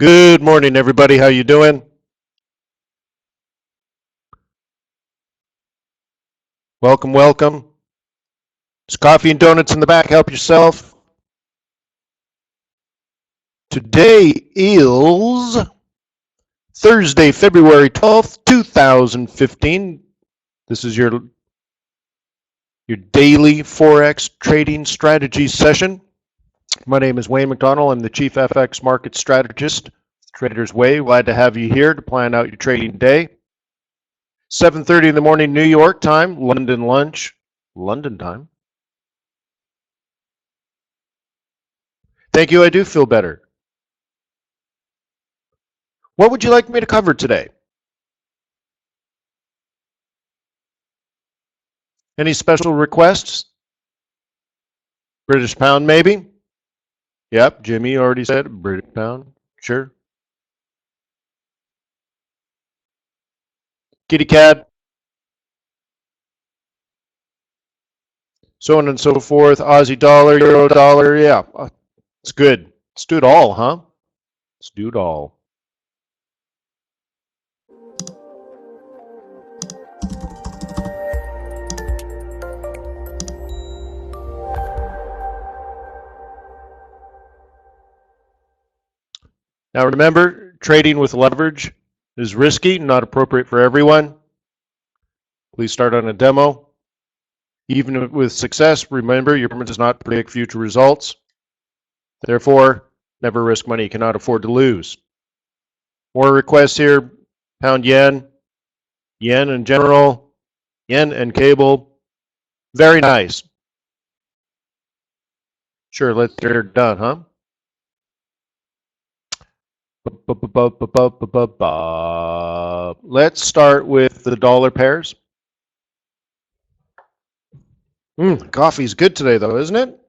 Good morning, everybody. How you doing? Welcome, welcome. There's coffee and donuts in the back. Help yourself. Today is Thursday, February 12th, 2015. This is your daily Forex trading strategy session. My name is Wayne McDonald. I'm the Chief FX Market Strategist. Trader's Way. Glad to have you here to plan out your trading day. 7:30 in the morning, New York time. London lunch. London time. Thank you. I do feel better. What would you like me to cover today? Any special requests? British pound, maybe? Yep, Jimmy already said British pound. Sure. Kitty cat. So on and so forth. Aussie dollar, Euro dollar. Yeah, it's good. Let's do it all, huh? Let's do it all. Now remember, trading with leverage is risky, not appropriate for everyone. Please start on a demo. Even with success, remember your performance does not predict future results. Therefore, never risk money you cannot afford to lose. More requests here. Pound yen, yen in general, yen and cable. Very nice. Sure, let's get it done, huh? Let's start with the dollar pairs. Coffee's good today, though, isn't it?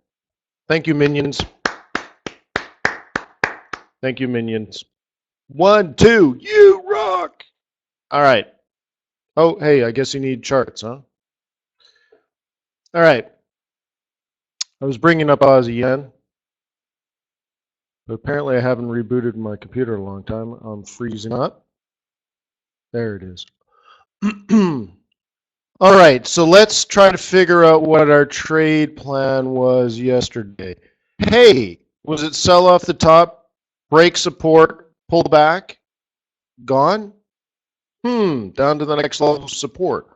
Thank you, minions. Thank you, minions. 1, 2, you rock! All right. Oh, hey, I guess you need charts, huh? All right. I was bringing up Aussie yen, but apparently I haven't rebooted my computer in a long time. I'm freezing up. There it is. All right, so let's try to figure out what our trade plan was yesterday. Hey, was it sell off the top, break support, pull back, gone? Down to the next level of support.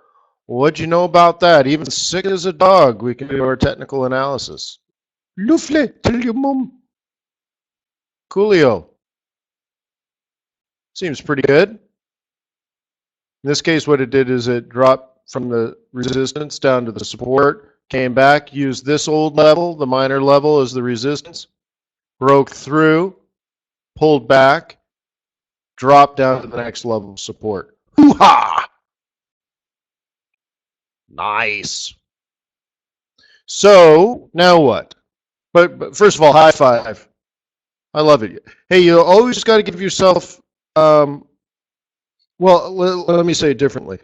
What'd you know about that? Even sick as a dog, we can do our technical analysis. Loufle, tell your mom. Coolio. Seems pretty good. In this case, what it did is it dropped from the resistance down to the support, came back, used this old level, the minor level, as the resistance, broke through, pulled back, dropped down to the next level of support. Hoo-ha! Nice. So, now what? But first of all, high five. I love it. Hey, you always got to give yourself, well, let me say it differently.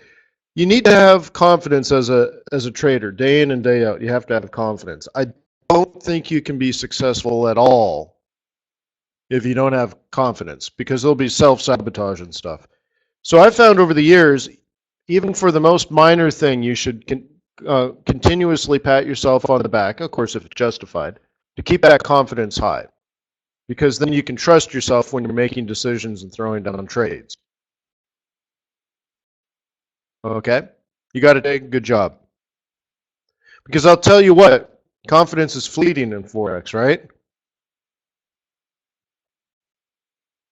You need to have confidence as a trader, day in and day out. You have to have confidence. I don't think you can be successful at all if you don't have confidence, because there'll be self-sabotage and stuff. So I've found over the years, even for the most minor thing, you should continuously pat yourself on the back, of course, if it's justified, to keep that confidence high, because then you can trust yourself when you're making decisions and throwing down trades. Okay? You got it, Dave? Good job. Because I'll tell you what, confidence is fleeting in Forex, right?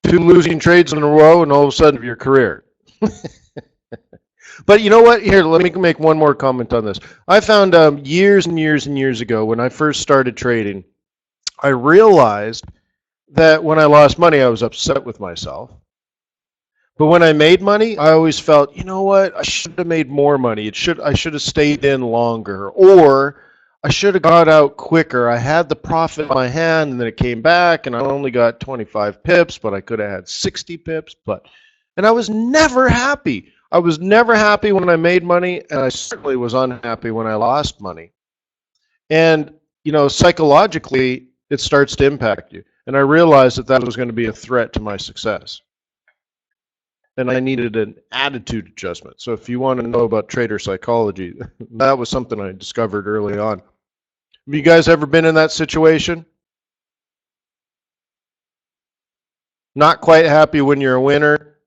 2 losing trades in a row and all of a sudden your career. But you know what? Here, let me make one more comment on this. I found years and years and years ago when I first started trading, I realized that when I lost money, I was upset with myself. But when I made money, I always felt, you know what? I should have made more money. I should have stayed in longer, or I should have got out quicker. I had the profit in my hand, and then it came back, and I only got 25 pips, but I could have had 60 pips. And I was never happy. I was never happy when I made money, and I certainly was unhappy when I lost money. And you know, psychologically, it starts to impact you. And I realized that that was going to be a threat to my success. And I needed an attitude adjustment. So if you want to know about trader psychology, that was something I discovered early on. Have you guys ever been in that situation? Not quite happy when you're a winner,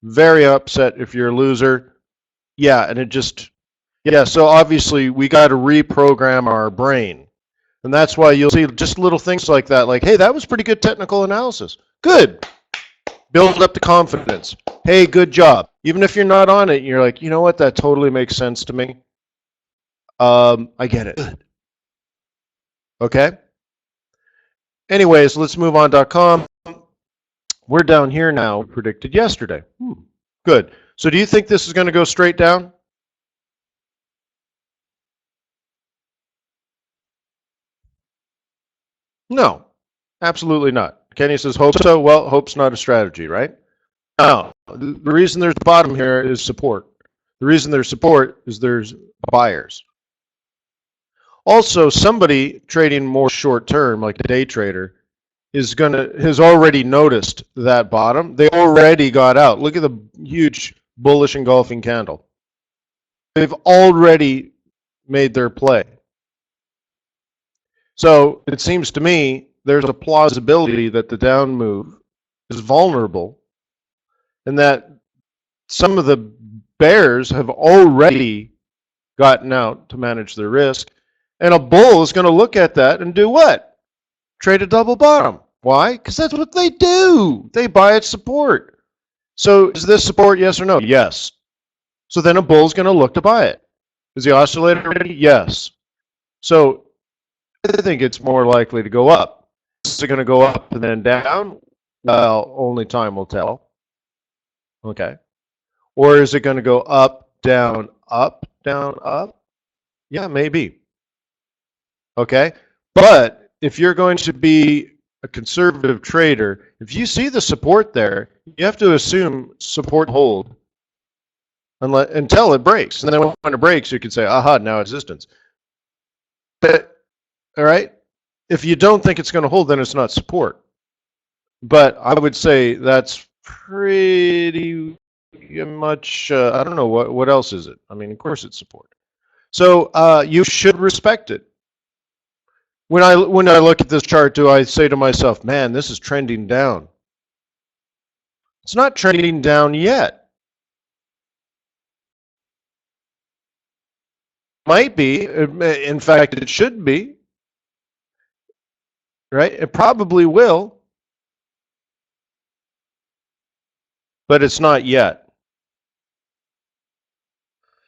very upset if you're a loser. Yeah, and it just, yeah, so obviously we got to reprogram our brain. And that's why you'll see just little things like that, like, hey, that was pretty good technical analysis. Good. Build up the confidence. Hey, good job. Even if you're not on it, you're like, you know what, that totally makes sense to me. I get it. Good. Okay? Anyways, let's move on.com. We're down here now, predicted yesterday. Good. So do you think this is going to go straight down? No, absolutely not. Kenny says, hope so. Well, hope's not a strategy, right? No. The reason there's a bottom here is support. The reason there's support is there's buyers. Also, somebody trading more short term, like a day trader, has already noticed that bottom. They already got out. Look at the huge bullish engulfing candle. They've already made their play. So it seems to me there's a plausibility that the down move is vulnerable and that some of the bears have already gotten out to manage their risk. And a bull is going to look at that and do what? Trade a double bottom. Why? Because that's what they do. They buy at support. So is this support, yes or no? Yes. So then a bull's going to look to buy it. Is the oscillator ready? Yes. So I think it's more likely to go up. Is it going to go up and then down? Well, only time will tell. Okay. Or is it going to go up, down, up, down, up? Yeah, maybe. Okay. But if you're going to be a conservative trader, if you see the support there, you have to assume support hold until it breaks. And then when it breaks, you can say, aha, now resistance. But, all right, if you don't think it's going to hold, then it's not support. But I would say that's pretty much, I don't know, what else is it? I mean, of course it's support. So you should respect it. When I look at this chart, do I say to myself, man, this is trending down? It's not trending down yet. Might be. In fact, it should be. Right? It probably will. But it's not yet.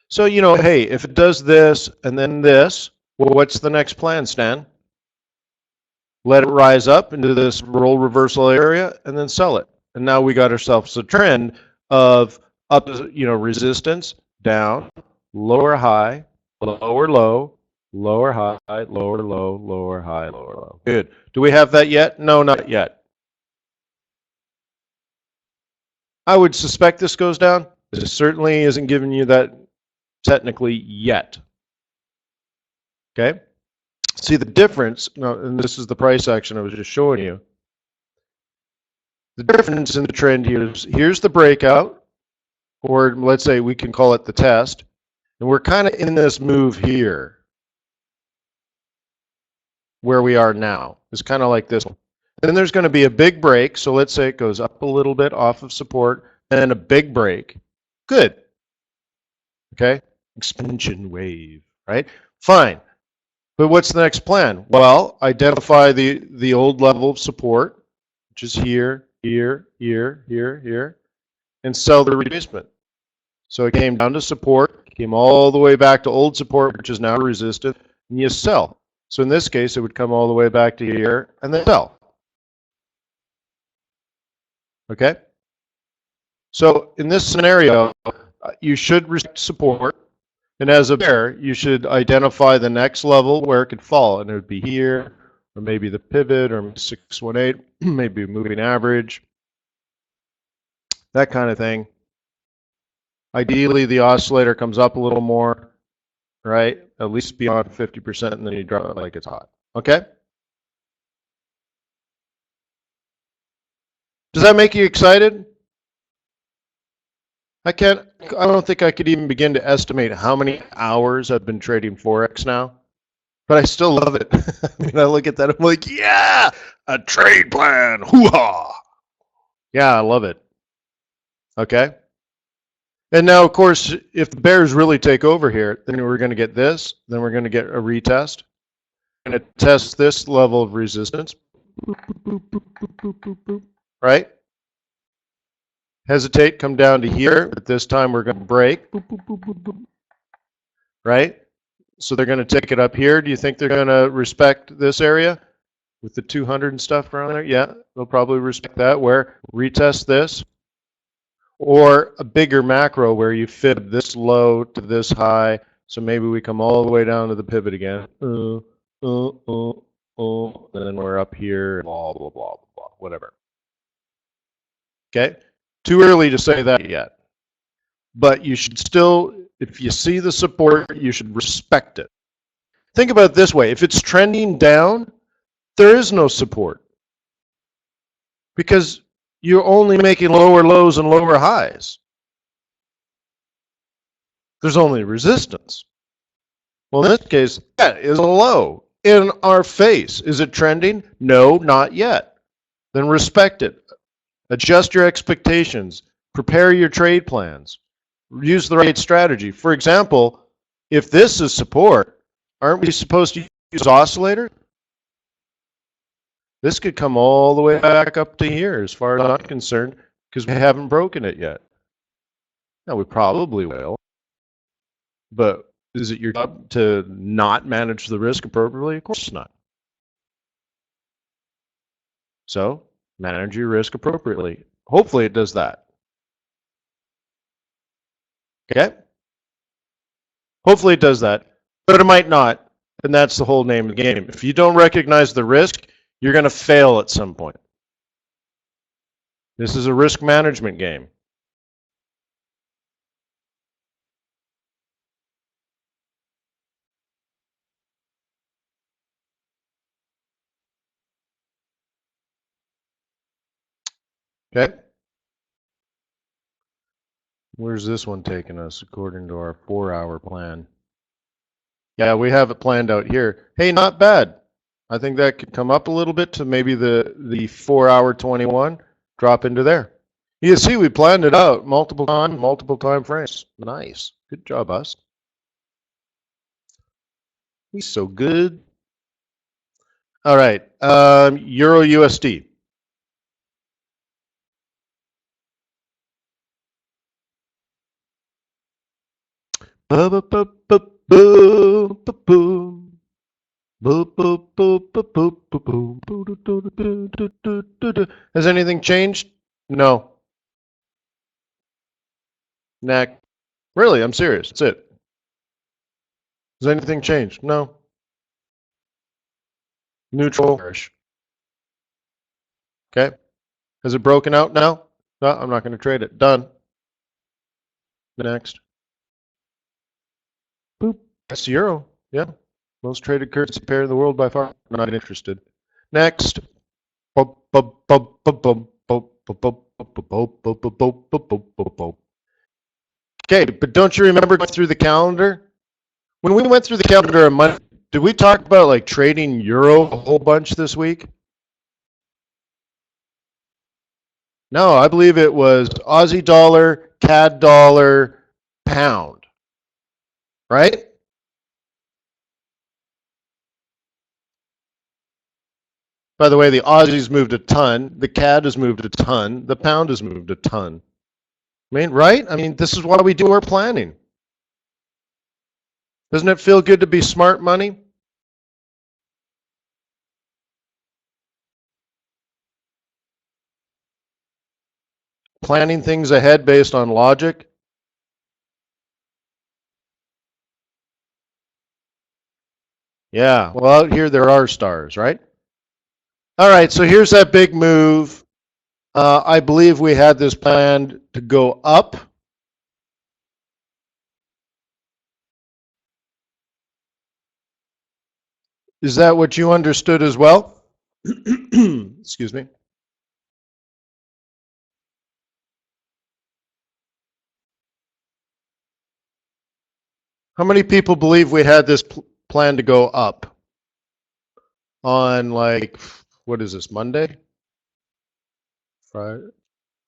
So, you know, hey, if it does this and then this, well, what's the next plan, Stan? Let it rise up into this roll reversal area and then sell it. And now we got ourselves a trend of up, you know, resistance, down, lower high, lower low, lower high, lower low, lower high, lower low. Good. Do we have that yet? No, not yet. I would suspect this goes down. This certainly isn't giving you that technically yet. Okay? See the difference, and this is the price action I was just showing you. The difference in the trend here is, here's the breakout, or let's say we can call it the test, and we're kind of in this move here, where we are now. It's kind of like this one. Then there's going to be a big break, so let's say it goes up a little bit off of support, and then a big break. Good. Okay? Expansion wave, right? Fine. But what's the next plan? Well, identify the old level of support, which is here, here, here, here, here, and sell the retracement. So it came down to support, came all the way back to old support, which is now resistant, and you sell. So in this case, it would come all the way back to here, and then sell. Okay? So in this scenario, you should respect support. And as a bear, you should identify the next level where it could fall, and it would be here, or maybe the pivot, or 618, maybe a moving average, that kind of thing. Ideally, the oscillator comes up a little more, right? At least beyond 50%, and then you drop it like it's hot. Okay? Does that make you excited? I don't think I could even begin to estimate how many hours I've been trading Forex now, but I still love it. I mean, I look at that, I'm like, yeah, a trade plan, hoo-ha. Yeah, I love it. Okay. And now, of course, if the bears really take over here, then we're going to get this, then we're going to get a retest. We're going to test this level of resistance, right? Hesitate, come down to here, but this time we're going to break, right? So they're going to take it up here. Do you think they're going to respect this area with the 200 and stuff around there? Yeah, they'll probably respect that. Where retest this, or a bigger macro where you fit this low to this high. So maybe we come all the way down to the pivot again. And then we're up here, blah, blah, blah, blah, whatever. Okay? Too early to say that yet. But you should still, if you see the support, you should respect it. Think about it this way. If it's trending down, there is no support. Because you're only making lower lows and lower highs. There's only resistance. Well, in this case, that is a low in our face. Is it trending? No, not yet. Then respect it. Adjust your expectations. Prepare your trade plans. Use the right strategy. For example, if this is support, aren't we supposed to use oscillator? This could come all the way back up to here, as far as I'm concerned, because we haven't broken it yet. Now, we probably will. But is it your job to not manage the risk appropriately? Of course not. So, manage your risk appropriately. Hopefully it does that. Okay? Hopefully it does that, but it might not, and that's the whole name of the game. If you don't recognize the risk, you're going to fail at some point. This is a risk management game. Okay? Where's this one taking us according to our 4-hour plan? Yeah, we have it planned out here. Hey, not bad. I think that could come up a little bit to maybe the 4-hour 21, drop into there. You see, we planned it out multiple time frames. Nice. Good job, us. He's so good. All right, Euro USD. Has anything changed? No. Neck. Really, I'm serious. That's it. Has anything changed? No. Neutral. Okay. Has it broken out now? No, I'm not going to trade it. Done. Next. Boop. That's euro. Yeah. Most traded currency pair in the world by far. I'm not interested. Next. Okay, but don't you remember going through the calendar? When we went through the calendar on Monday, did we talk about like trading euro a whole bunch this week? No, I believe it was Aussie dollar, CAD dollar, pound. Right? By the way, the Aussie's moved a ton, the CAD has moved a ton, the pound has moved a ton. I mean, right? I mean, this is why we do our planning. Doesn't it feel good to be smart money? Planning things ahead based on logic. Yeah, well, out here there are stars, right? All right, so here's that big move. I believe we had this planned to go up. Is that what you understood as well? Excuse me. How many people believe we had this plan to go up on, like, what is this, Monday?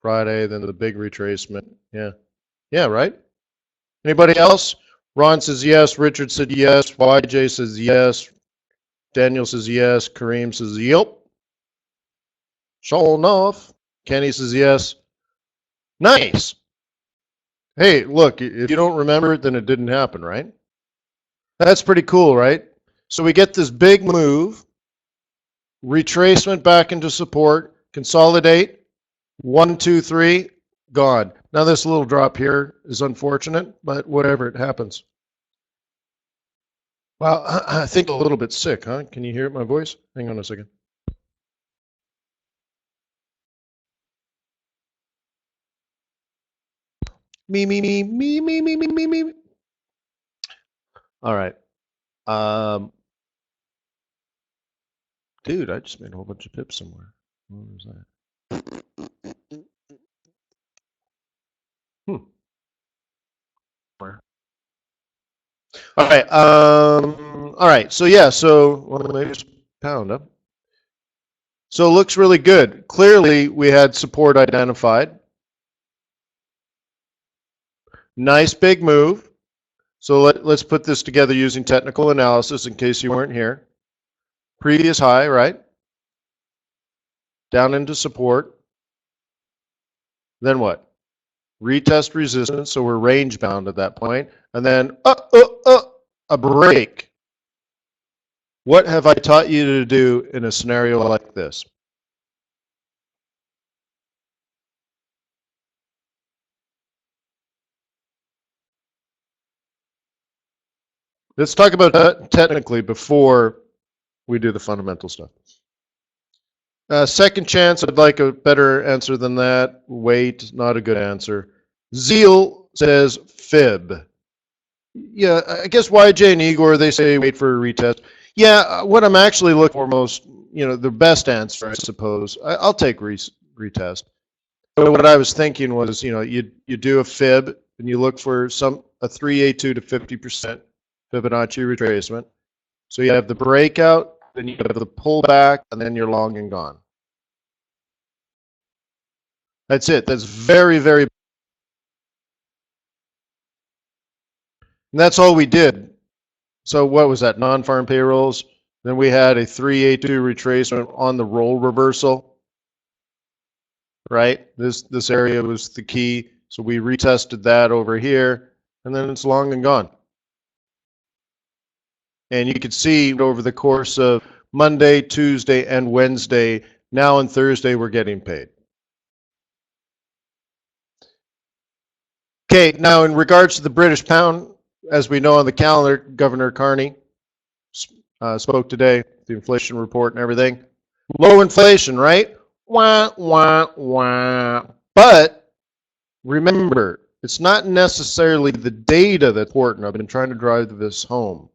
Friday, then the big retracement. Yeah. Yeah, right? Anybody else? Ron says yes. Richard said yes. YJ says yes. Daniel says yes. Kareem says yep. Sure enough. Kenny says yes. Nice. Hey, look, if you don't remember it, then it didn't happen, right? That's pretty cool, right? So we get this big move, retracement back into support, consolidate, 1, 2, 3, gone. Now this little drop here is unfortunate, but whatever, it happens. Wow, I think a little bit sick, huh? Can you hear my voice? Hang on a second. Me. All right. Dude, I just made a whole bunch of pips somewhere. What was that? Where? All right. All right. So yeah. So maybe just pound up. So it looks really good. Clearly, we had support identified. Nice big move. So let's put this together using technical analysis in case you weren't here. Previous high, right? Down into support. Then what? Retest resistance, so we're range bound at that point. And then a break. What have I taught you to do in a scenario like this? Let's talk about that technically before we do the fundamental stuff. Second chance, I'd like a better answer than that. Wait, not a good answer. Zeal says fib. Yeah, I guess YJ and Igor, they say wait for a retest. Yeah, what I'm actually looking for most, the best answer, I suppose, I'll take retest. But what I was thinking was, you do a fib and you look for a 382 to 50% Fibonacci retracement. So you have the breakout, then you have the pullback, and then you're long and gone. That's it. That's very, very. And that's all we did. So what was that? Non-farm payrolls. Then we had a 382 retracement on the roll reversal. Right? This area was the key. So we retested that over here, and then it's long and gone. And you could see over the course of Monday, Tuesday, and Wednesday, now on Thursday, we're getting paid. Okay, now in regards to the British pound, as we know on the calendar, Governor Carney spoke today, the inflation report and everything. Low inflation, right? Wah, wah, wah. But remember, it's not necessarily the data that's important. I've been trying to drive this home.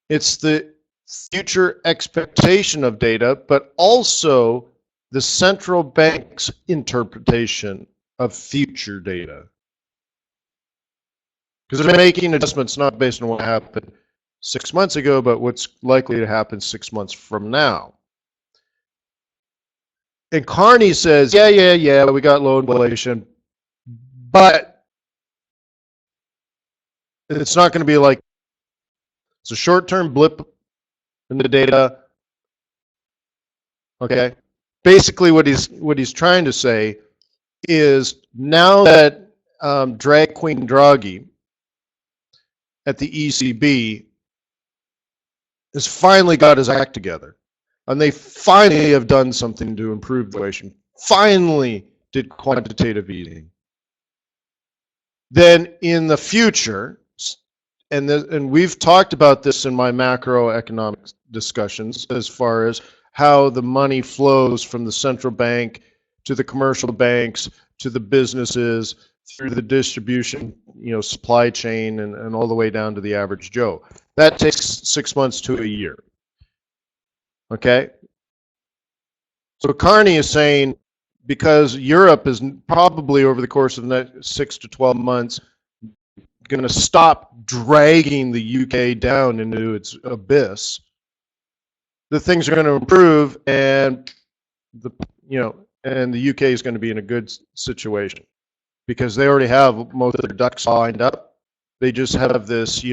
It's the future expectation of data, but also the central bank's interpretation of future data. Because they're making adjustments not based on what happened 6 months ago, but what's likely to happen 6 months from now. And Carney says, yeah, we got low inflation, but it's not going to be like, it's a short-term blip in the data. Okay. Basically, what he's trying to say is now that drag queen Draghi at the ECB has finally got his act together, and they finally have done something to improve the inflation, finally did quantitative easing, then in the future, and we've talked about this in my macroeconomic discussions as far as how the money flows from the central bank to the commercial banks to the businesses through the distribution, supply chain and all the way down to the average Joe. That takes 6 months to a year. Okay? So Carney is saying because Europe is probably over the course of the next 6 to 12 months going to stop dragging the UK down into its abyss, the things are going to improve, and the UK is going to be in a good situation because they already have most of their ducks lined up. They just have this,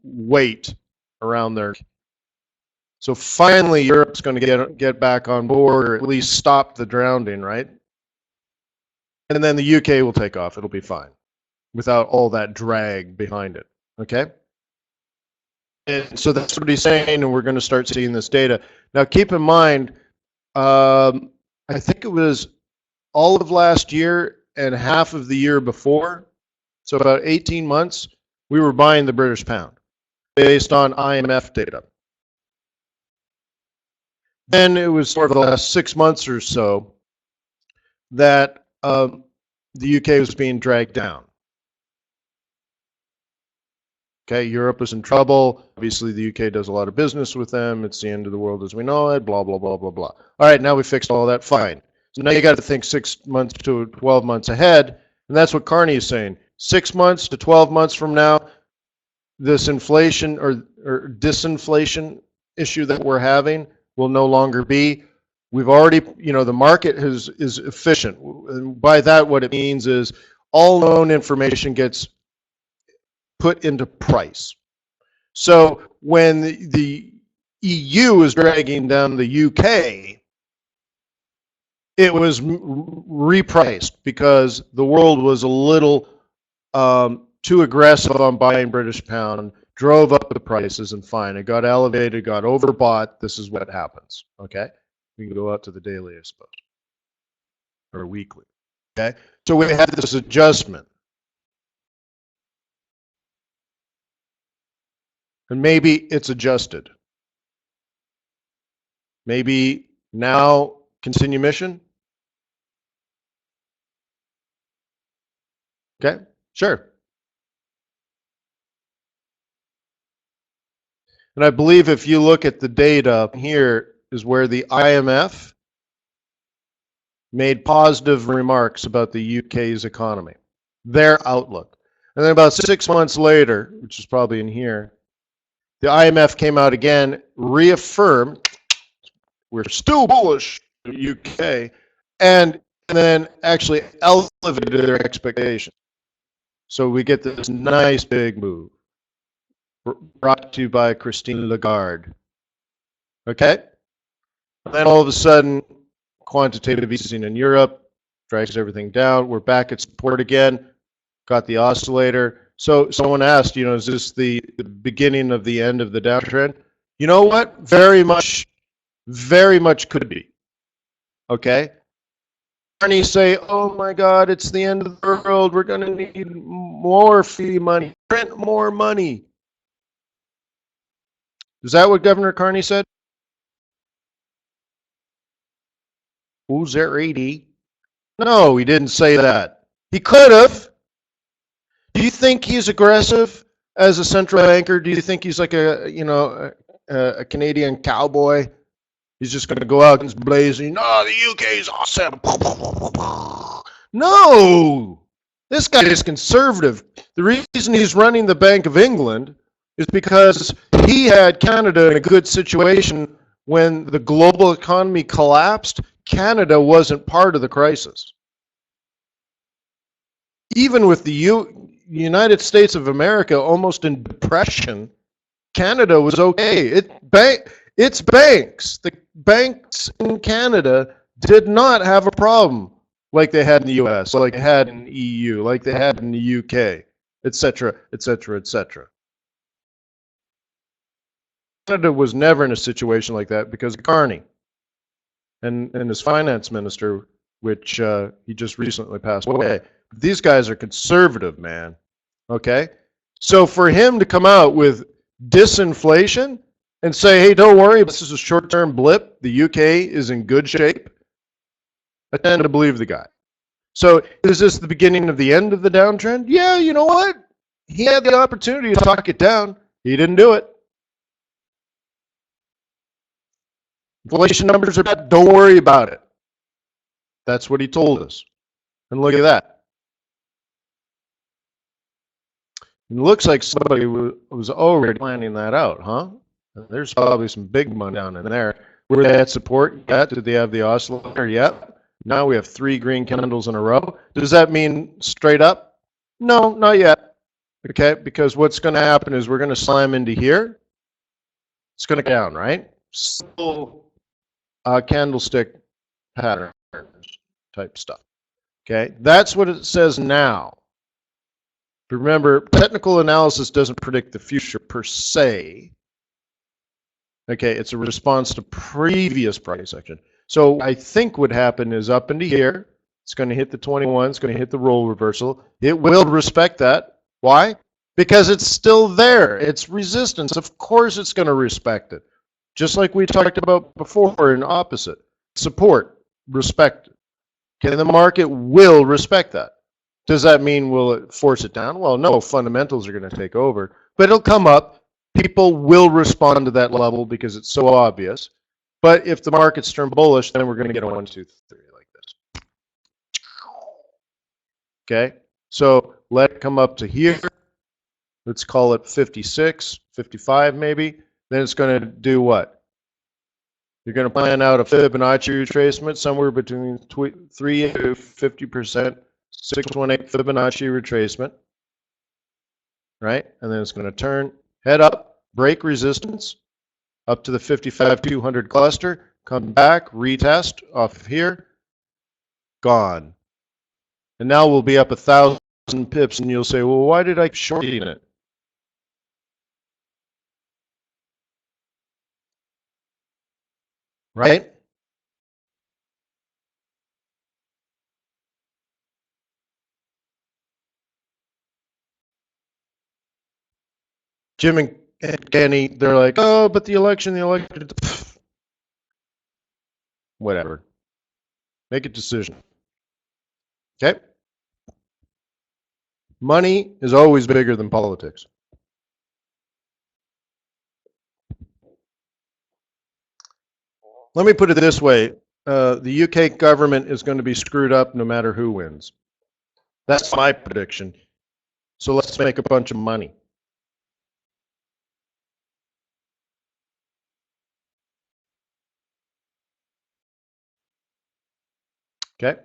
weight around their. So finally, Europe's going to get back on board, or at least stop the drowning, right? And then the UK will take off. It'll be fine without all that drag behind it. Okay? And so that's what he's saying, and we're going to start seeing this data. Now, keep in mind, I think it was all of last year and half of the year before, so about 18 months, we were buying the British pound based on IMF data. Then it was sort of the last 6 months or so that the UK was being dragged down. Okay, Europe was in trouble. Obviously, the UK does a lot of business with them. It's the end of the world as we know it, blah, blah, blah, blah, blah. All right, now we fixed all that, fine. So now you got to think 6 months to 12 months ahead, and that's what Carney is saying. 6 months to 12 months from now, this inflation or disinflation issue that we're having will no longer be. We've already, the market is efficient. And by that, what it means is all known information gets put into price. So when the EU is dragging down the UK, it was repriced because the world was a little too aggressive on buying British pound, drove up the prices, and fine, it got elevated, got overbought. This is what happens. Okay, we can go out to the daily, I suppose, or weekly. Okay, so we had this adjustment. And maybe it's adjusted. Maybe now continue mission. Okay, sure. And I believe if you look at the data here is where the IMF made positive remarks about the UK's economy, their outlook. And then about 6 months later, which is probably in here, the IMF came out again, reaffirmed, we're still bullish in the UK, and then actually elevated their expectations. So we get this nice big move, brought to you by Christine Lagarde. Okay? And then all of a sudden, quantitative easing in Europe drags everything down. We're back at support again, got the oscillator. So someone asked, is this the beginning of the end of the downtrend? You know what? Very much could be. Okay? Carney say, oh my God, it's the end of the world. We're going to need more fee money, print more money. Is that what Governor Carney said? Who's there, 80? No, he didn't say that. He could have. Do you think he's aggressive as a central banker? Do you think he's like a Canadian cowboy? He's just going to go out and blazing, oh, the UK is awesome. No! This guy is conservative. The reason he's running the Bank of England is because he had Canada in a good situation when the global economy collapsed. Canada wasn't part of the crisis. Even with the United States of America almost in depression, Canada was okay. It's banks. The banks in Canada did not have a problem like they had in the US, like they had in the EU, like they had in the UK, etc., etc., etc. Canada was never in a situation like that because of Carney and his finance minister, which he just recently passed away. These guys are conservative, man. Okay? So for him to come out with disinflation and say, hey, don't worry, this is a short-term blip. The UK is in good shape. I tend to believe the guy. So is this the beginning of the end of the downtrend? Yeah, you know what? He had the opportunity to talk it down. He didn't do it. Inflation numbers are bad. Don't worry about it. That's what he told us. And look at that. It looks like somebody was already planning that out, huh? There's probably some big money down in there. Were they at support yet? Did they have the oscillator yet? Now we have 3 green candles in a row. Does that mean straight up? No, not yet. Okay, because what's going to happen is we're going to slam into here. It's going to go down, right? Simple candlestick pattern type stuff. Okay, that's what it says now. But remember, technical analysis doesn't predict the future per se. Okay, it's a response to previous price action. So I think what happened is up into here, it's going to hit the 21, it's going to hit the roll reversal. It will respect that. Why? Because it's still there. It's resistance. Of course it's going to respect it. Just like we talked about before in opposite. Support, respect it. Okay, the market will respect that. Does that mean will it force it down? Well, no, fundamentals are going to take over. But it'll come up. People will respond to that level because it's so obvious. But if the markets turn bullish, then we're going to get a 1, 2, 3 like this. Okay, so let it come up to here. Let's call it 56, 55 maybe. Then it's going to do what? You're going to plan out a Fibonacci retracement somewhere between 3 to 50%, 618 Fibonacci retracement, right? And then it's going to turn, head up, break resistance up to the 55-200 cluster, come back, retest off of here, gone. And now we'll be up 1,000 pips, and you'll say, well, why did I short it? Right? Jim and Kenny, they're like, oh, but the election. Pfft. Whatever. Make a decision. Okay? Money is always bigger than politics. Let me put it this way. The UK government is going to be screwed up no matter who wins. That's my prediction. So let's make a bunch of money. Okay?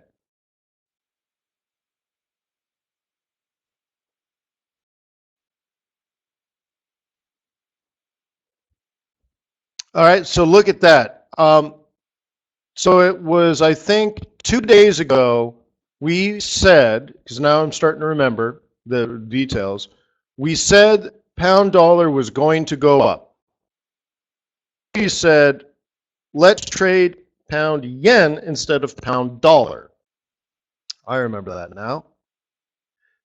All right, so look at that. So it was, I think, 2 days ago, we said, because now I'm starting to remember the details, we said pound dollar was going to go up. We said, let's trade pound yen instead of pound dollar. I remember that now.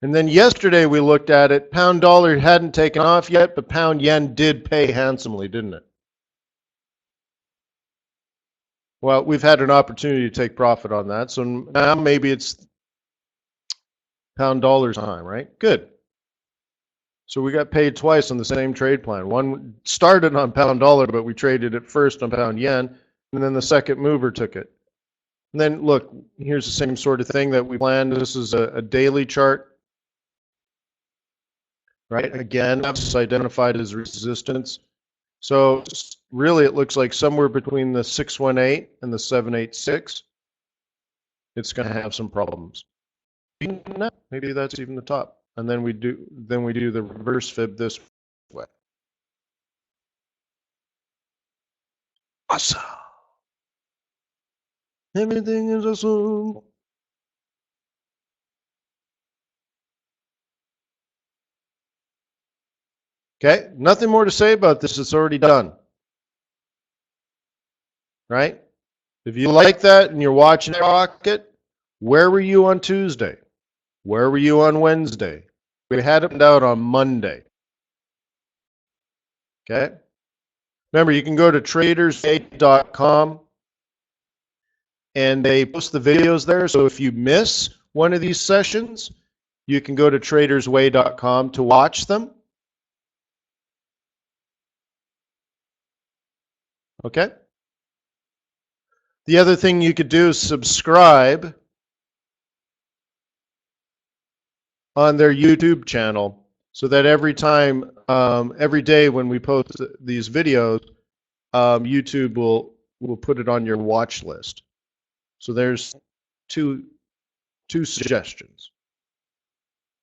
And then yesterday we looked at it, pound dollar hadn't taken off yet, but pound yen did pay handsomely, didn't it? Well, we've had an opportunity to take profit on that, so now maybe it's pound dollar time, right? Good. So we got paid twice on the same trade plan. One started on pound dollar, but we traded it first on pound yen, and then the second mover took it. And then look, here's the same sort of thing that we planned. This is a daily chart, right? Again, it's identified as resistance. So really it looks like somewhere between the 618 and the 786, it's going to have some problems. Maybe that's even the top. And then we do the reverse fib this way. Awesome. Everything is awesome. Okay, nothing more to say about this. It's already done. Right? If you like that and you're watching Rocket, where were you on Tuesday? Where were you on Wednesday? We had it out on Monday. Okay? Remember, you can go to tradersway.com and they post the videos there. So if you miss one of these sessions, you can go to tradersway.com to watch them. Okay? The other thing you could do is subscribe on their YouTube channel so that every time, every day when we post these videos, YouTube will put it on your watch list. So there's two suggestions.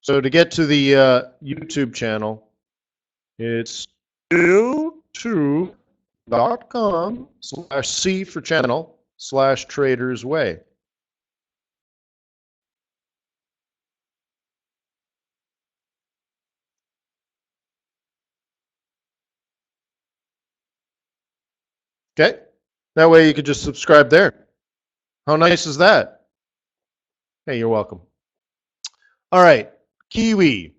So to get to the YouTube channel, it's youtube.com/C for channel/Traders Way. Okay? That way you could just subscribe there. How nice is that? Hey, you're welcome. All right, Kiwi.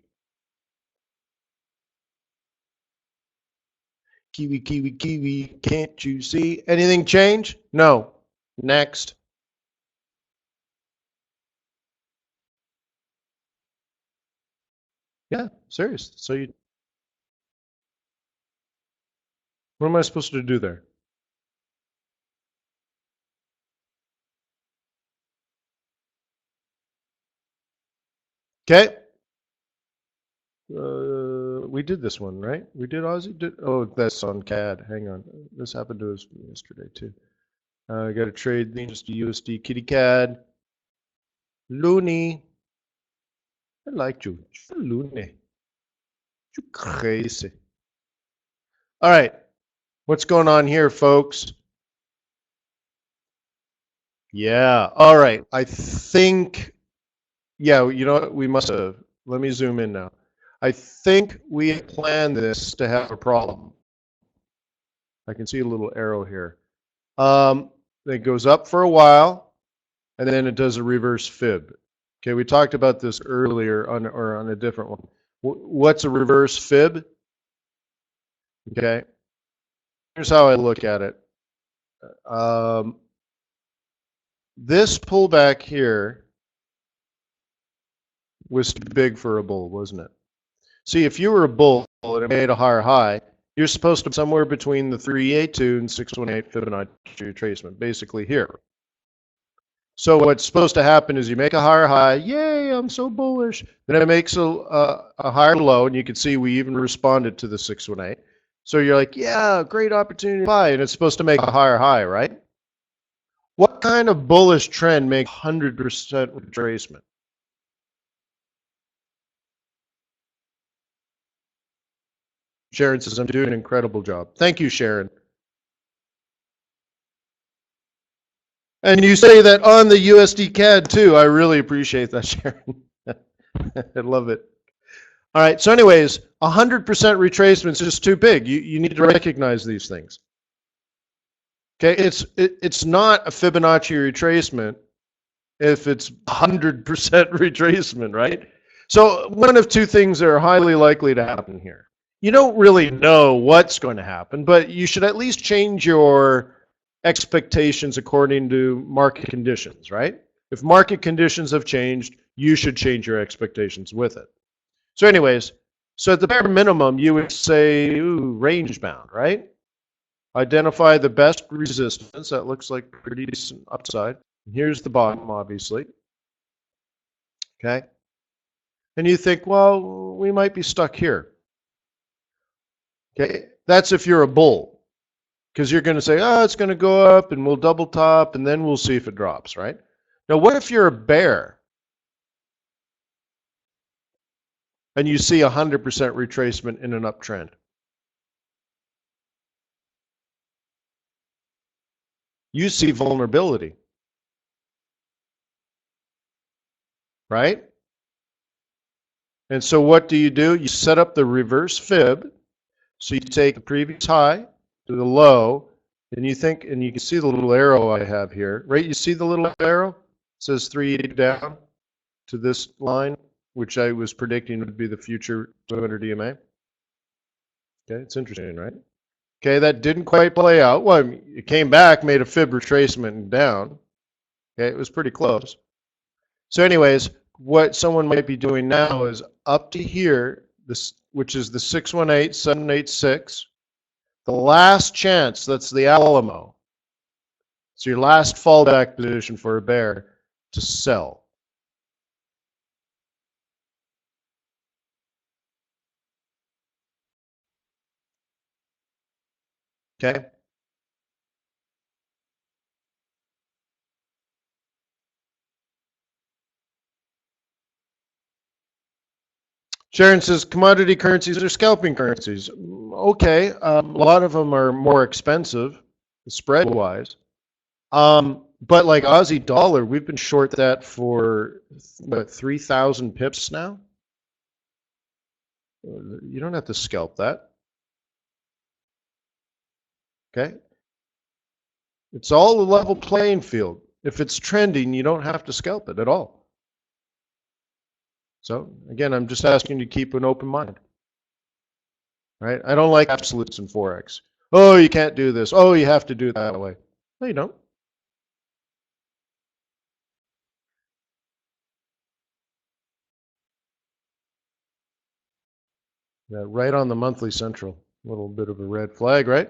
Kiwi, kiwi, kiwi, can't you see? Anything change? No. Next. Yeah, serious. So you, what am I supposed to do there? Okay. We did this one, right? We did Aussie? Oh, that's on CAD. Hang on. This happened to us yesterday, too. I got to trade things to USD Kitty CAD. Looney. I like you. You're loony. You crazy. All right. What's going on here, folks? Yeah. All right. I think, yeah, you know what? We must have. Let me zoom in now. I think we planned this to have a problem. I can see a little arrow here. It goes up for a while, and then it does a reverse fib. Okay, we talked about this earlier on a different one. What's a reverse fib? Okay, here's how I look at it. This pullback here was too big for a bull, wasn't it? See, if you were a bull and it made a higher high, you're supposed to be somewhere between the 382 and 618 Fibonacci retracement, basically here. So what's supposed to happen is you make a higher high, yay, I'm so bullish. Then it makes a higher low, and you can see we even responded to the 618. So you're like, yeah, great opportunity to buy, and it's supposed to make a higher high, right? What kind of bullish trend makes 100% retracement? Sharon says, I'm doing an incredible job. Thank you, Sharon. And you say that on the USD CAD too. I really appreciate that, Sharon. I love it. All right. So anyways, 100% retracement is just too big. You need to recognize these things. Okay. It's not a Fibonacci retracement if it's 100% retracement, right? So one of two things are highly likely to happen here. You don't really know what's going to happen, but you should at least change your expectations according to market conditions, right? If market conditions have changed, you should change your expectations with it. So anyways, so at the bare minimum, you would say, ooh, range bound, right? Identify the best resistance. That looks like pretty decent upside. Here's the bottom, obviously. Okay. And you think, well, we might be stuck here. Okay. That's if you're a bull. Because you're going to say, oh, it's going to go up and we'll double top and then we'll see if it drops, right? Now, what if you're a bear and you see 100% retracement in an uptrend? You see vulnerability, right? And so what do? You set up the reverse fib. So you take the previous high to the low, and you think, and you can see the little arrow I have here, right? You see the little arrow? It says 380 down to this line, which I was predicting would be the future 200 EMA. Okay, it's interesting, right? Okay, that didn't quite play out. Well, I mean, it came back, made a fib retracement and down. Okay, it was pretty close. So anyways, what someone might be doing now is up to here, this, which is the 618, 786, the last chance, that's the Alamo. So your last fallback position for a bear to sell. Okay. Sharon says commodity currencies are scalping currencies. Okay, a lot of them are more expensive, spread wise. But like Aussie dollar, we've been short that for what, 3,000 pips now. You don't have to scalp that. Okay, it's all a level playing field. If it's trending, you don't have to scalp it at all. So again, I'm just asking you to keep an open mind. Right? I don't like absolutes in Forex. Oh, you can't do this. Oh, you have to do it that way. No, you don't. Yeah, right on the monthly central. A little bit of a red flag, right?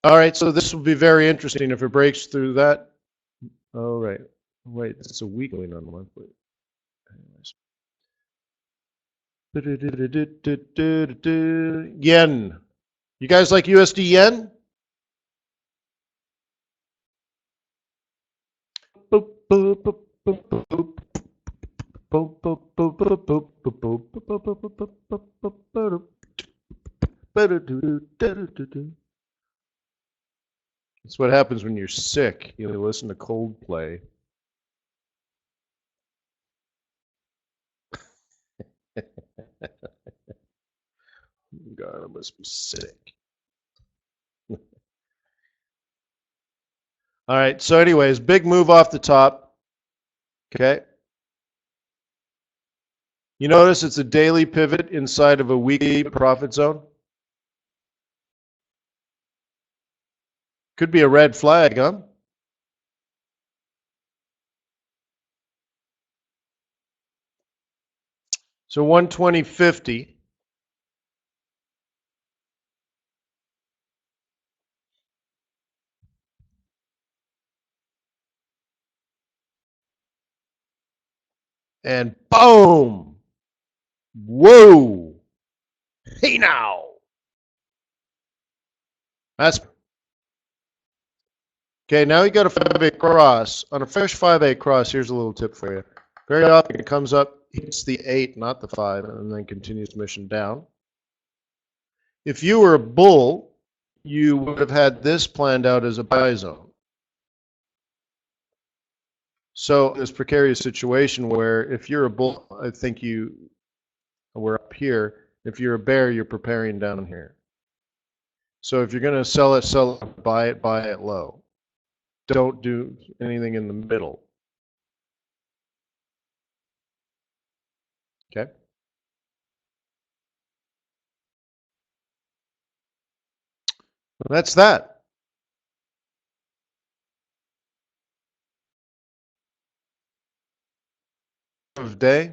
All right, so this will be very interesting if it breaks through that. All right. Wait, it's a weekly, not a monthly. Yen. You guys like USD yen? That's what happens when you're sick. You listen to Coldplay. God, I must be sick. All right, so anyways, big move off the top. Okay. You notice it's a daily pivot inside of a weekly profit zone? Could be a red flag, huh? So 120.50. And boom! Whoa! Hey now! That's okay. Now you got a 5-8 cross. On a fresh 5-8 cross, here's a little tip for you. Very often it comes up, hits the 8, not the 5, and then continues mission down. If you were a bull, you would have had this planned out as a buy zone. So this precarious situation where if you're a bull, I think we're up here. If you're a bear, you're preparing down here. So if you're going to sell it, buy it low. Don't do anything in the middle. Okay? That's that. Of day.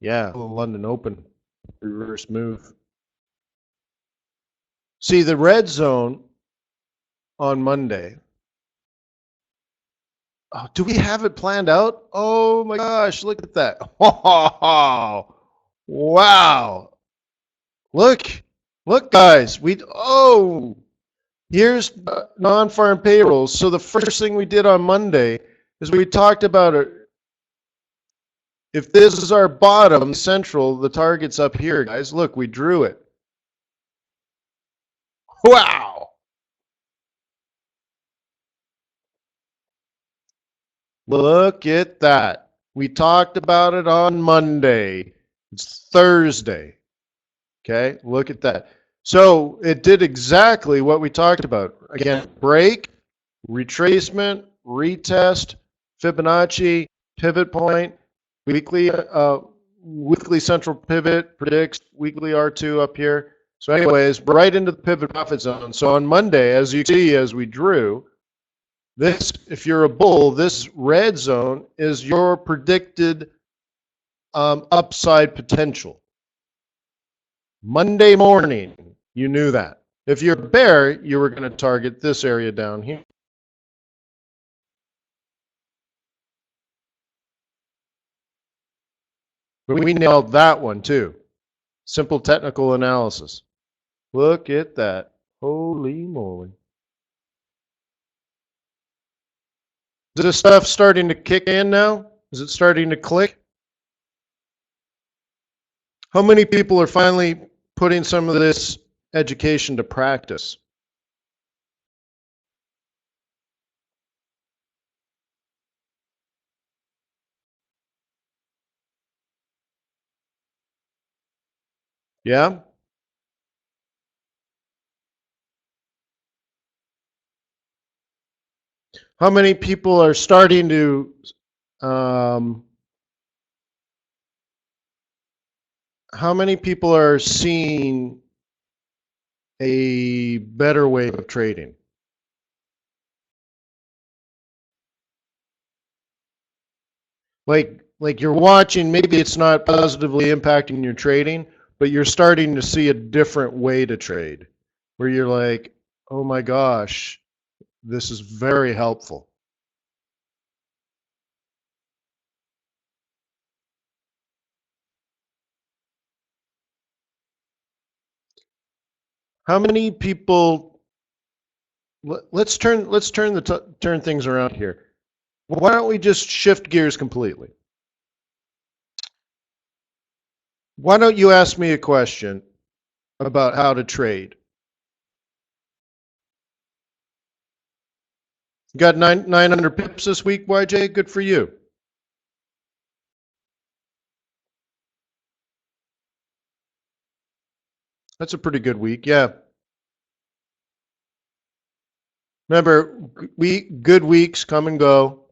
Yeah, London Open reverse move. See, the red zone on Monday. Oh, do we have it planned out? Oh my gosh, look at that. Oh, wow. Look, guys. Here's non-farm payrolls. So the first thing we did on Monday is we talked about it. If this is our bottom central, the target's up here, guys. Look, we drew it. Wow. Look at that. We talked about it on Monday. It's Thursday. Okay, look at that. So it did exactly what we talked about. Again, break, retracement, retest, Fibonacci, pivot point, weekly central pivot predicts weekly R2 up here. So anyways, right into the pivot profit zone. So on Monday, as you see, as we drew, this, if you're a bull, this red zone is your predicted upside potential. Monday morning, you knew that. If you're a bear, you were going to target this area down here. But we nailed that one too. Simple technical analysis. Look at that. Holy moly. Is this stuff starting to kick in now? Is it starting to click? How many people are finally putting some of this education to practice? Yeah? How many people are starting to how many people are seeing a better way of trading? Like you're watching, maybe it's not positively impacting your trading, but you're starting to see a different way to trade where you're like, oh my gosh, this is very helpful. How many people? Let's turn turn things around here. Why don't we just shift gears completely? Why don't you ask me a question about how to trade? You got 900 pips this week, YJ. Good for you. That's a pretty good week. Yeah. Remember, good weeks come and go,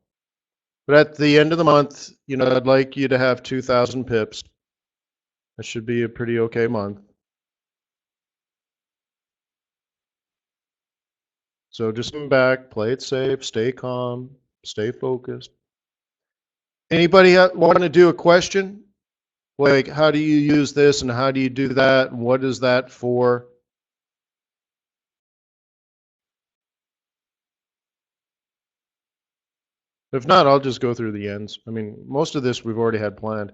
but at the end of the month, I'd like you to have 2,000 pips. That should be a pretty okay month. So just come back, play it safe, stay calm, stay focused. Anybody want to do a question? Like, how do you use this and how do you do that? And what is that for? If not, I'll just go through the ends. I mean, most of this we've already had planned.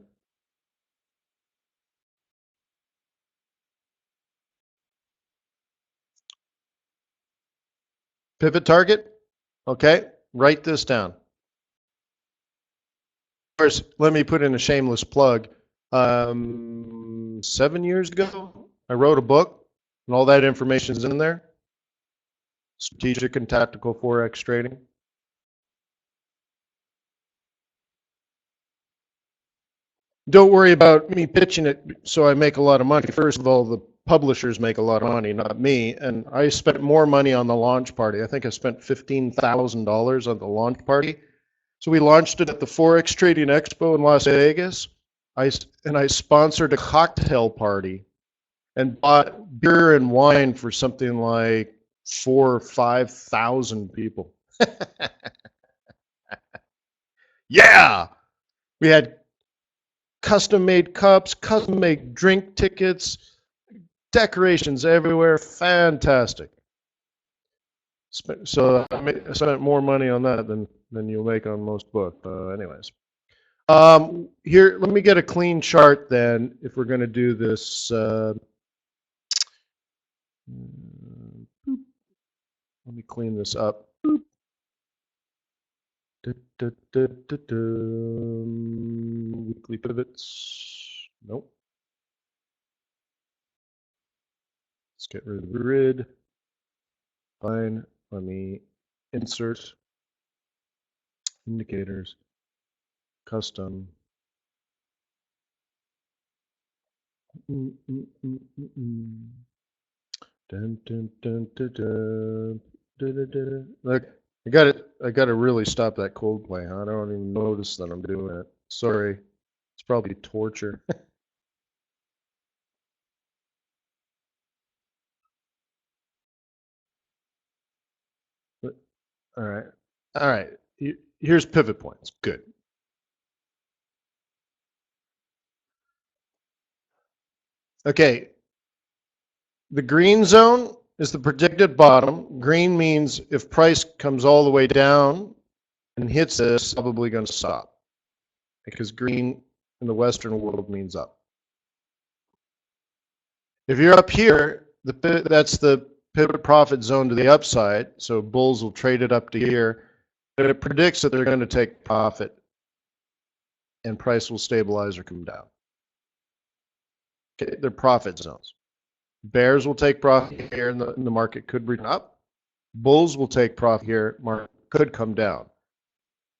Pivot target? Okay, write this down. Of course, let me put in a shameless plug. 7 years ago, I wrote a book, and all that information is in there. Strategic and Tactical Forex Trading. Don't worry about me pitching it so I make a lot of money. First of all, the publishers make a lot of money, not me. And I spent more money on the launch party. I think I spent $15,000 on the launch party. So we launched it at the Forex Trading Expo in Las Vegas. I sponsored a cocktail party and bought beer and wine for something like 4,000 or 5,000 people. Yeah, we had custom-made cups, custom-made drink tickets, decorations everywhere. Fantastic. So I spent more money on that than you'll make on most books. Anyways, here, let me get a clean chart then if we're going to do this. Let me clean this up. Weekly pivots. Nope. Let's get rid of the grid. Fine. Let me insert indicators. Custom. Dun, dun, dun, dun, dun. Look, I got to really stop that Coldplay. Huh? I don't even notice that I'm doing it. Sorry, it's probably torture. All right, all right. Here's pivot points. Good. Okay. The green zone is the predicted bottom. Green means if price comes all the way down and hits this, it's probably going to stop because green in the Western world means up. If you're up here, that's the pivot profit zone to the upside. So bulls will trade it up to here, and it predicts that they're going to take profit and price will stabilize or come down. Okay, they're profit zones. Bears will take profit here, and the market could return up. Bulls will take profit here, market could come down.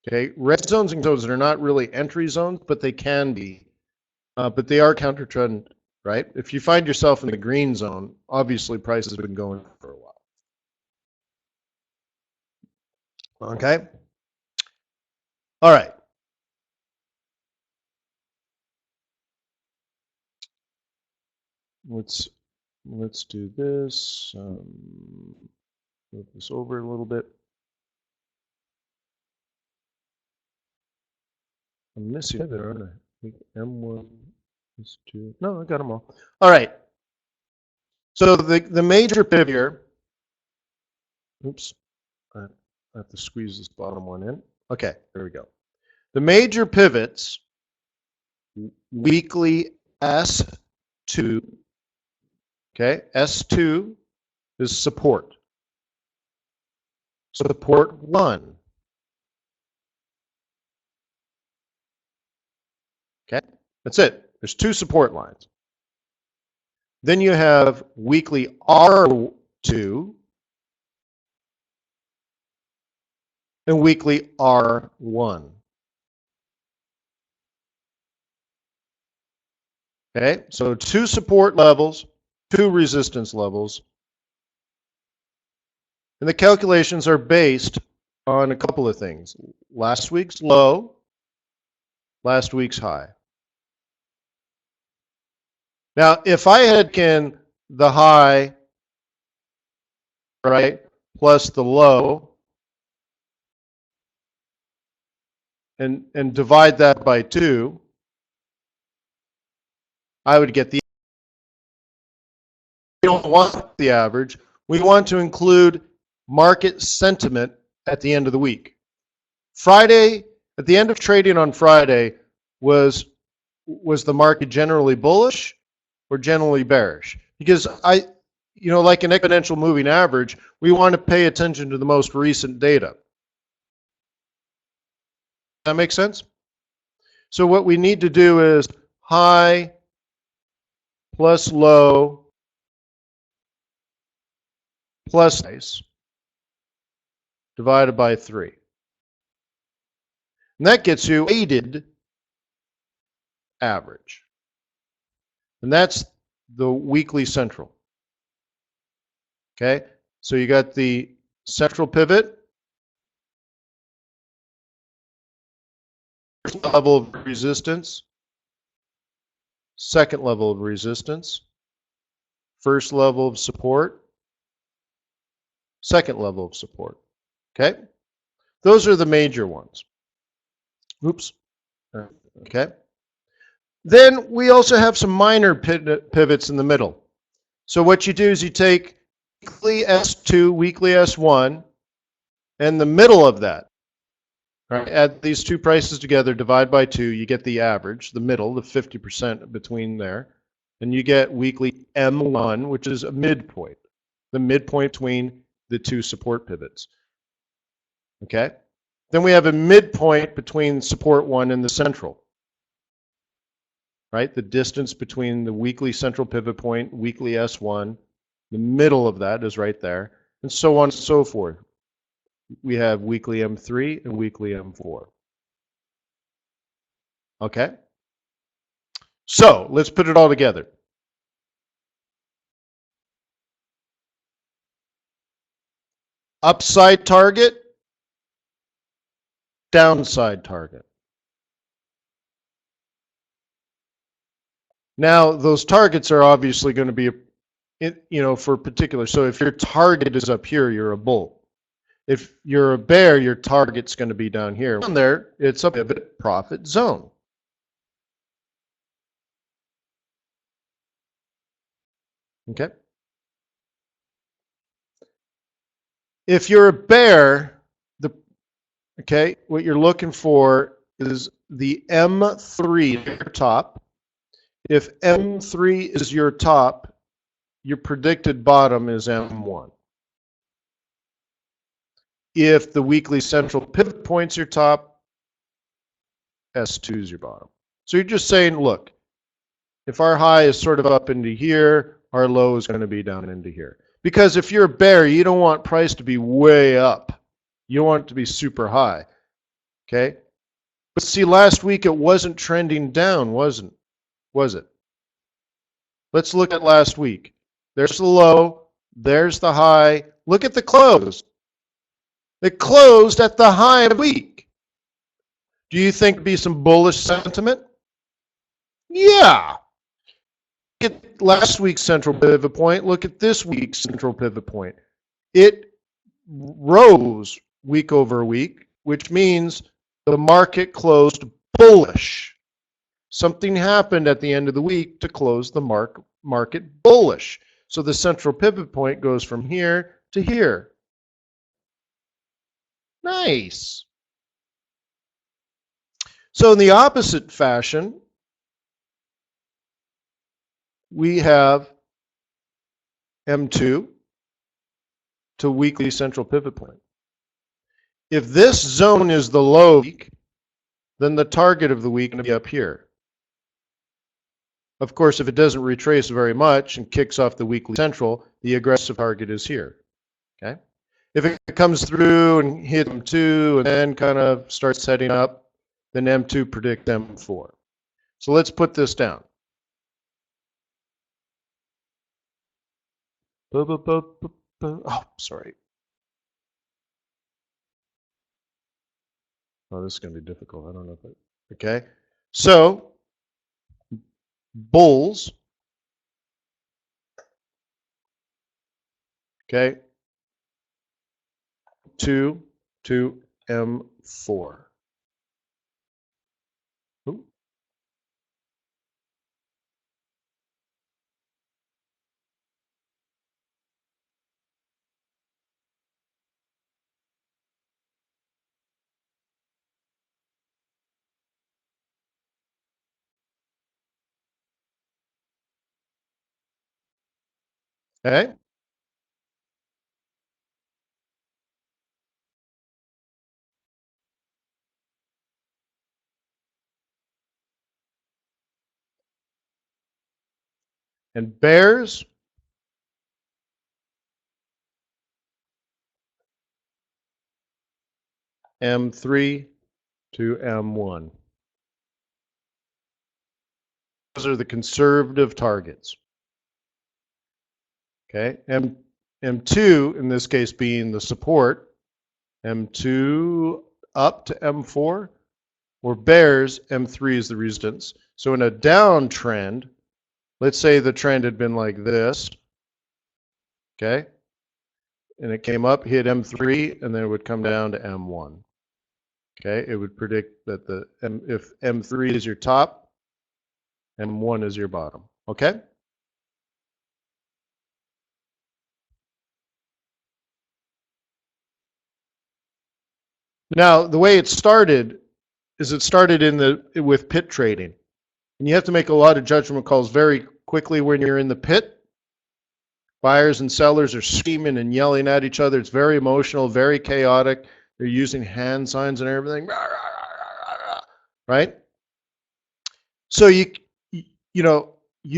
Okay, red zones and zones are not really entry zones, but they can be. But they are counter trend, right? If you find yourself in the green zone, obviously price has been going for a while. Okay. All right. Let's do this. Move this over a little bit. I'm missing it, aren't I? M1, S2. No, I got them all. All right. So the major pivot here. Oops. I have to squeeze this bottom one in. Okay, there we go. The major pivots, weekly S2. Okay, S2 is support. Support 1. Okay, that's it. There's 2 support lines. Then you have weekly R2 and weekly R1. Okay, so 2 support levels, 2 resistance levels. And the calculations are based on a couple of things. Last week's low, last week's high. Now, if I had taken the high, right, plus the low, and divide that by 2, I would get the. We don't want the average. We want to include market sentiment at the end of the week. Friday, at the end of trading on Friday, was the market generally bullish or generally bearish? Because like an exponential moving average, we want to pay attention to the most recent data. Does that make sense? So what we need to do is high plus low plus price divided by 3. And that gets you weighted average. And that's the weekly central. Okay, so you got the central pivot, first level of resistance, second level of resistance, first level of support, second level of support. Okay, those are the major ones. Oops. Okay. Then we also have some minor pivots in the middle. So what you do is you take weekly S2, weekly S1, and the middle of that. Right? Add these 2 prices together, divide by 2, you get the average, the middle, the 50% between there. And you get weekly M1, which is a midpoint, the midpoint between the 2 support pivots. Okay? Then we have a midpoint between support 1 and the central. Right? The distance between the weekly central pivot point, weekly S1, the middle of that is right there, and so on and so forth. We have weekly M3 and weekly M4. Okay? So, let's put it all together. Upside target, downside target. Now, those targets are obviously going to be, for particular. So if your target is up here, you're a bull. If you're a bear, your target's going to be down here. Down there, it's a pivot profit zone. Okay. If you're a bear, what you're looking for is the M3 your top. If M3 is your top, your predicted bottom is M1. If the weekly central pivot point's your top, S2 is your bottom. So you're just saying, look, if our high is sort of up into here, our low is going to be down into here. Because if you're a bear, you don't want price to be way up. You want it to be super high. Okay? But see, last week it wasn't trending down, was it? Let's look at last week. There's the low, there's the high. Look at the close. It closed at the high of the week. Do you think there'd be some bullish sentiment? Yeah. Look at last week's central pivot point. Look at this week's central pivot point. It rose week over week, which means the market closed bullish. Something happened at the end of the week to close the market bullish. So the central pivot point goes from here to here. Nice. So in the opposite fashion, we have M2 to weekly central pivot point. If this zone is the low week, then the target of the week is going to be up here. Of course, if it doesn't retrace very much and kicks off the weekly central, the aggressive target is here. Okay? If it comes through and hits M2 and then kind of starts setting up, then M2 predict M4. So let's put this down. Oh, sorry. Oh, this is going to be difficult. I don't know if it... Okay. So, bulls. Okay. 2 to M4. Ooh. Okay. And bears. M3 to M1. Those are the conservative targets. Okay, M2 in this case being the support, M2 up to M4, or bears, M3 is the resistance. So in a downtrend, let's say the trend had been like this, okay, and it came up, hit M3, and then it would come down to M1. Okay, it would predict that if M3 is your top, M1 is your bottom. Okay? Now, the way it started is it started with pit trading. And you have to make a lot of judgment calls very quickly when you're in the pit. Buyers and sellers are screaming and yelling at each other. It's very emotional, very chaotic. They're using hand signs and everything. Right? So you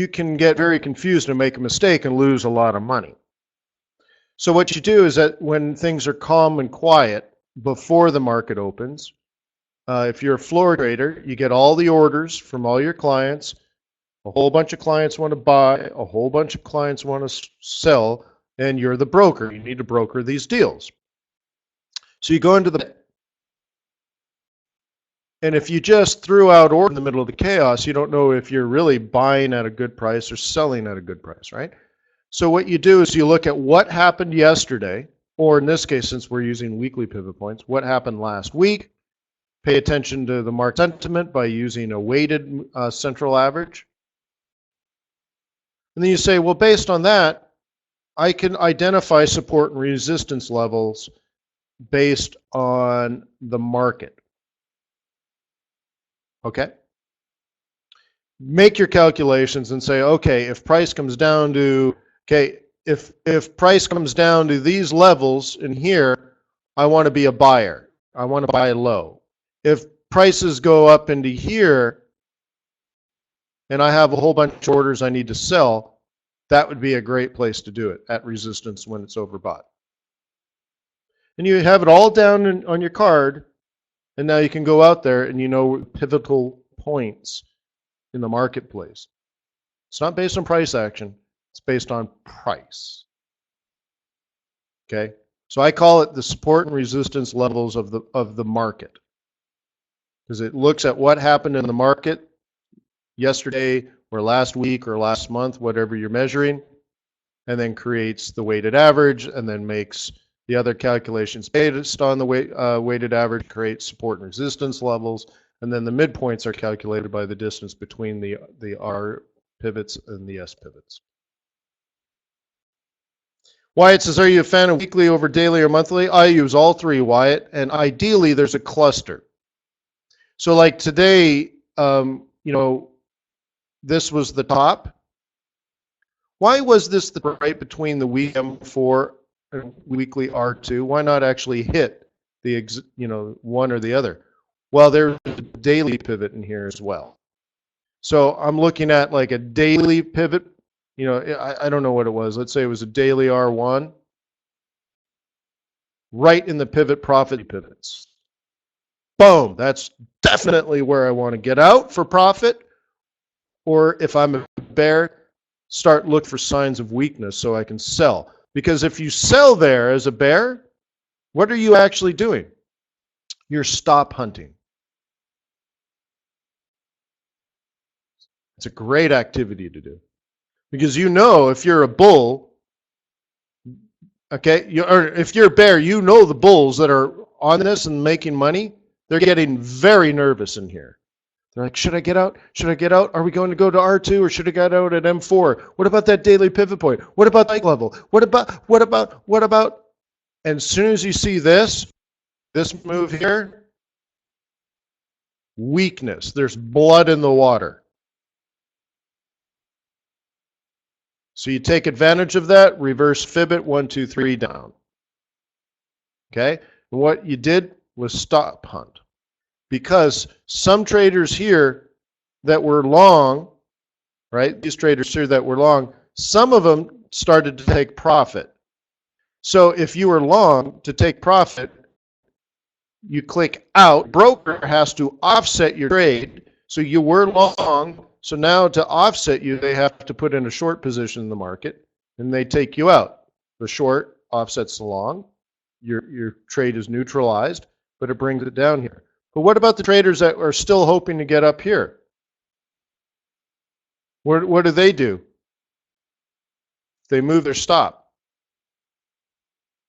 can get very confused and make a mistake and lose a lot of money. So what you do is that when things are calm and quiet before the market opens, if you're a floor trader, you get all the orders from all your clients. A whole bunch of clients want to buy, a whole bunch of clients want to sell, and you're the broker. You need to broker these deals. So you go into the... And if you just threw out orders in the middle of the chaos, you don't know if you're really buying at a good price or selling at a good price, right? So what you do is you look at what happened yesterday, or in this case, since we're using weekly pivot points, what happened last week. Pay attention to the market sentiment by using a weighted central average. And then you say, well, based on that, I can identify support and resistance levels based on the market. Okay? Make your calculations and say, okay, if price comes down to, okay, if price comes down to these levels in here, I want to be a buyer. I want to buy low. If prices go up into here and I have a whole bunch of orders I need to sell, that would be a great place to do it at resistance when it's overbought. And you have it all down on your card, and now you can go out there and you know pivotal points in the marketplace. It's not based on price action, it's based on price. Okay? So I call it the support and resistance levels of the market. Because it looks at what happened in the market yesterday or last week or last month, whatever you're measuring, and then creates the weighted average and then makes the other calculations based on the weighted average, creates support and resistance levels, and then the midpoints are calculated by the distance between the R pivots and the S pivots. Wyatt says, are you a fan of weekly over daily or monthly? I use all three, Wyatt, and ideally there's a cluster. So like today, this was the top. Why was this the right between the week M4 and weekly R2? Why not actually hit the one or the other? Well, there's a daily pivot in here as well. So I'm looking at like a daily pivot. I don't know what it was. Let's say it was a daily R1. Right in the pivot profit pivots. Boom. That's definitely where I want to get out for profit. Or if I'm a bear, start look for signs of weakness so I can sell. Because if you sell there as a bear, what are you actually doing? You're stop hunting. It's a great activity to do. Because if you're a bull, okay, or if you're a bear, the bulls that are on this and making money, they're getting very nervous in here. They're like, should I get out? Should I get out? Are we going to go to R2 or should I get out at M4? What about that daily pivot point? What about that level? What about? And as soon as you see this move here, weakness. There's blood in the water. So you take advantage of that, reverse fib it, 1, 2, 3 down. Okay? And what you did was stop hunt. Because some traders here that were long, right? These traders here that were long, some of them started to take profit. So if you were long to take profit, you click out. Broker has to offset your trade. So you were long. So now to offset you, they have to put in a short position in the market, and they take you out. The short offsets the long. Your trade is neutralized, but it brings it down here. But what about the traders that are still hoping to get up here? What do? They move their stop,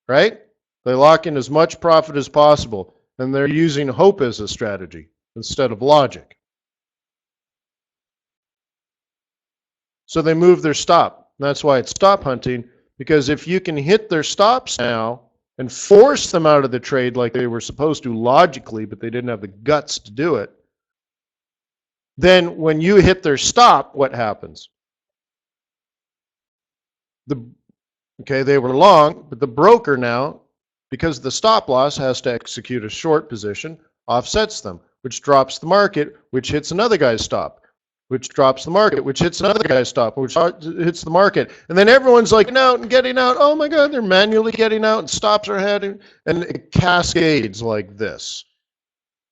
right? They lock in as much profit as possible, and they're using hope as a strategy instead of logic. So they move their stop. That's why it's stop hunting, because if you can hit their stops now and force them out of the trade like they were supposed to logically, but they didn't have the guts to do it, then when you hit their stop, what happens? They were long, but the broker now, because the stop loss has to execute a short position, offsets them, which drops the market, which hits another guy's stop, which drops the market, which hits another guy's stop, which hits the market. And then everyone's like out and getting out. Oh my God, they're manually getting out and stops are heading. And it cascades like this.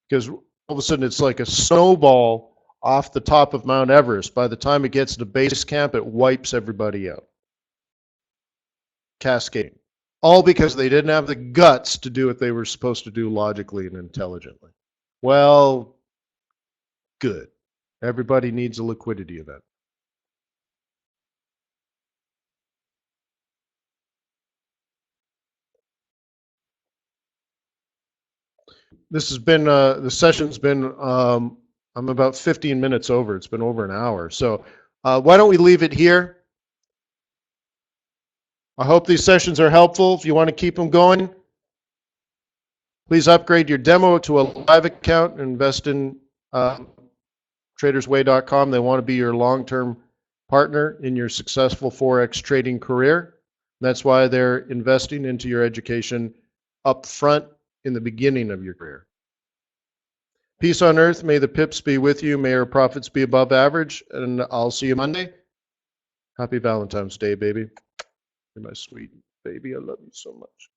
Because all of a sudden it's like a snowball off the top of Mount Everest. By the time it gets to base camp, it wipes everybody out. Cascading. All because they didn't have the guts to do what they were supposed to do logically and intelligently. Well, good. Everybody needs a liquidity event. This has been, the session's been, I'm about 15 minutes over. It's been over an hour. So why don't we leave it here? I hope these sessions are helpful. If you want to keep them going, please upgrade your demo to a live account and invest in tradersway.com. They want to be your long-term partner in your successful Forex trading career. That's why they're investing into your education up front in the beginning of your career. Peace on earth. May the pips be with you. May our profits be above average. And I'll see you Monday. Happy Valentine's Day, baby. You're my sweet baby. I love you so much.